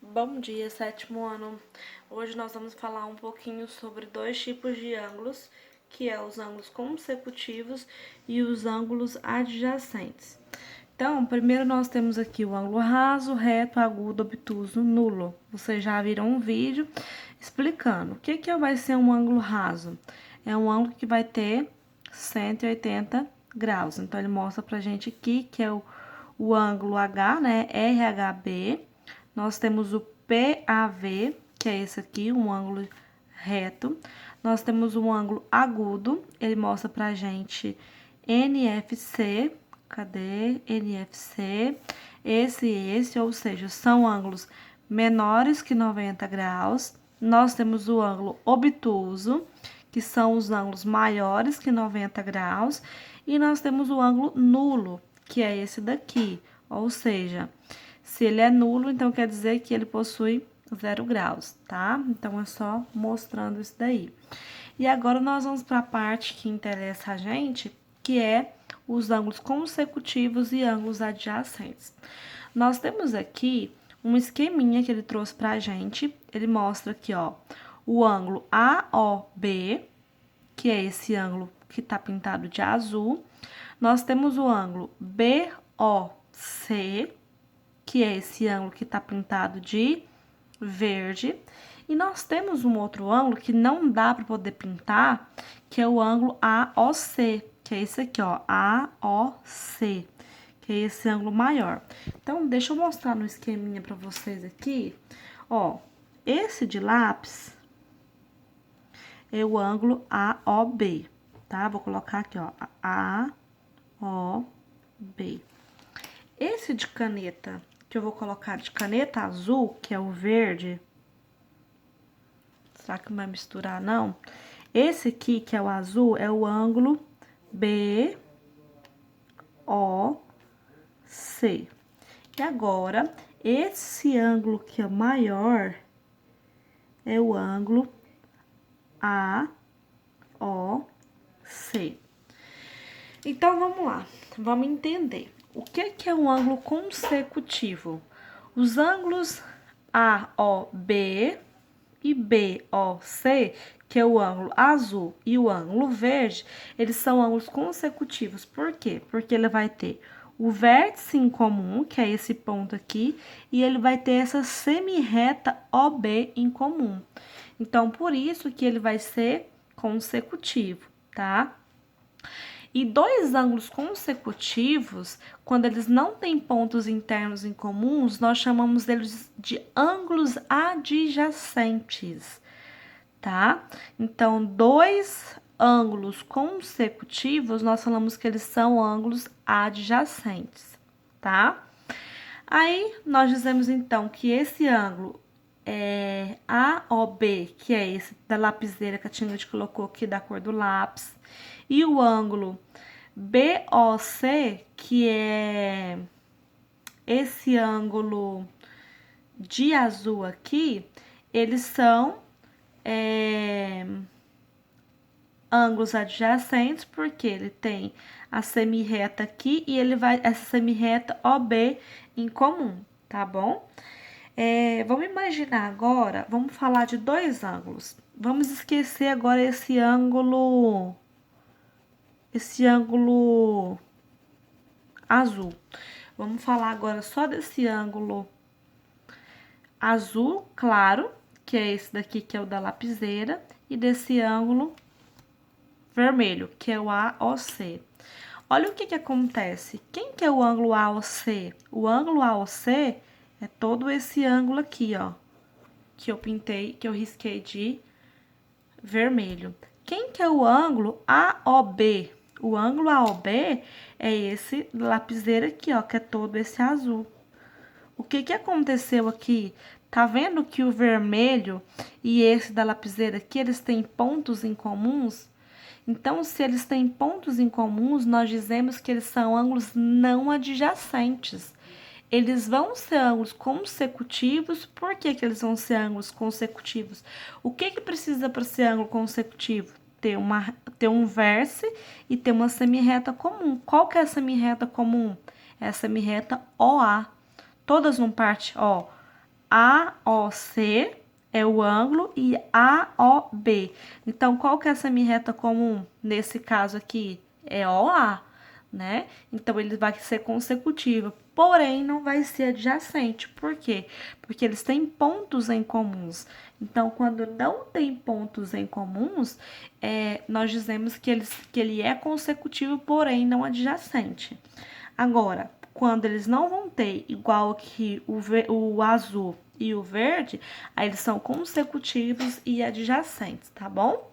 Bom dia, sétimo ano. Hoje nós vamos falar um pouquinho sobre dois tipos de ângulos, que é os ângulos consecutivos e os ângulos adjacentes. Então, primeiro nós temos aqui o ângulo raso, reto, agudo, obtuso, nulo. Vocês já viram um vídeo explicando. O que vai ser um ângulo raso? É um ângulo que vai ter 180 graus. Então, ele mostra pra gente aqui que é o ângulo H, né? RHB. Nós temos o PAV, que é esse aqui, um ângulo reto. Nós temos um ângulo agudo, ele mostra pra gente NFC. Cadê? NFC. Esse e esse, ou seja, são ângulos menores que 90 graus. Nós temos o ângulo obtuso, que são os ângulos maiores que 90 graus. E nós temos o ângulo nulo, que é esse daqui, ou seja, se ele é nulo, então quer dizer que ele possui 0 graus, tá? Então, é só mostrando isso daí. E agora, nós vamos para a parte que interessa a gente, que é os ângulos consecutivos e ângulos adjacentes. Nós temos aqui um esqueminha que ele trouxe pra gente. Ele mostra aqui, ó, o ângulo AOB, que é esse ângulo que tá pintado de azul. Nós temos o ângulo BOC, que é esse ângulo que tá pintado de verde. E nós temos um outro ângulo que não dá para poder pintar, que é o ângulo AOC, que é esse aqui, ó, AOC, que é esse ângulo maior. Então, deixa eu mostrar no esqueminha para vocês aqui, ó, esse de lápis é o ângulo AOB, tá? Vou colocar aqui, ó, AOB. Esse de caneta, que eu vou colocar de caneta azul, que é o verde. Será que não vai misturar, não? Esse aqui, que é o azul, é o ângulo BOC. E agora, esse ângulo que é maior é o ângulo AOC. Então, vamos lá. Vamos entender. O que é um ângulo consecutivo? Os ângulos AOB e BOC, que é o ângulo azul e o ângulo verde, eles são ângulos consecutivos. Por quê? Porque ele vai ter o vértice em comum, que é esse ponto aqui, e ele vai ter essa semirreta OB em comum. Então, por isso que ele vai ser consecutivo, tá? E dois ângulos consecutivos, quando eles não têm pontos internos em comuns, nós chamamos eles de ângulos adjacentes, tá? Então, dois ângulos consecutivos, nós falamos que eles são ângulos adjacentes, tá? Aí, nós dizemos, então, que esse ângulo AOB, que é esse da lapiseira que a Tingrid colocou aqui da cor do lápis, e o ângulo BOC, que é esse ângulo de azul aqui, eles são ângulos adjacentes, porque ele tem a semirreta aqui e ele vai, essa semirreta OB em comum, tá bom? Vamos imaginar agora, vamos falar de dois ângulos. Vamos esquecer agora esse ângulo azul. Vamos falar agora só desse ângulo azul claro, que é esse daqui, que é o da lapiseira, e desse ângulo vermelho, que é o AOC. Olha o que acontece. Quem que é o ângulo AOC? O ângulo AOC é todo esse ângulo aqui, ó, que eu pintei, que eu risquei de vermelho. Quem que é o ângulo AOB? O ângulo AOB é esse lapiseira aqui, ó, que é todo esse azul. O que aconteceu aqui? Tá vendo que o vermelho e esse da lapiseira aqui, eles têm pontos em comuns? Então, se eles têm pontos em comuns, nós dizemos que eles são ângulos não adjacentes. Eles vão ser ângulos consecutivos. Por que eles vão ser ângulos consecutivos? O que precisa para ser ângulo consecutivo? Ter um vértice e ter uma semirreta comum. Qual que é a semirreta comum? É a semirreta OA. Todas vão parte, ó, AOC é o ângulo e AOB. Então, qual que é a semirreta comum nesse caso aqui? É OA, né? Então, ele vai ser consecutivo, porém não vai ser adjacente. Por quê? Porque eles têm pontos em comuns. Então, quando não tem pontos em comuns, nós dizemos que ele é consecutivo, porém não adjacente. Agora, quando eles não vão ter igual que o azul e o verde, aí eles são consecutivos e adjacentes, tá bom?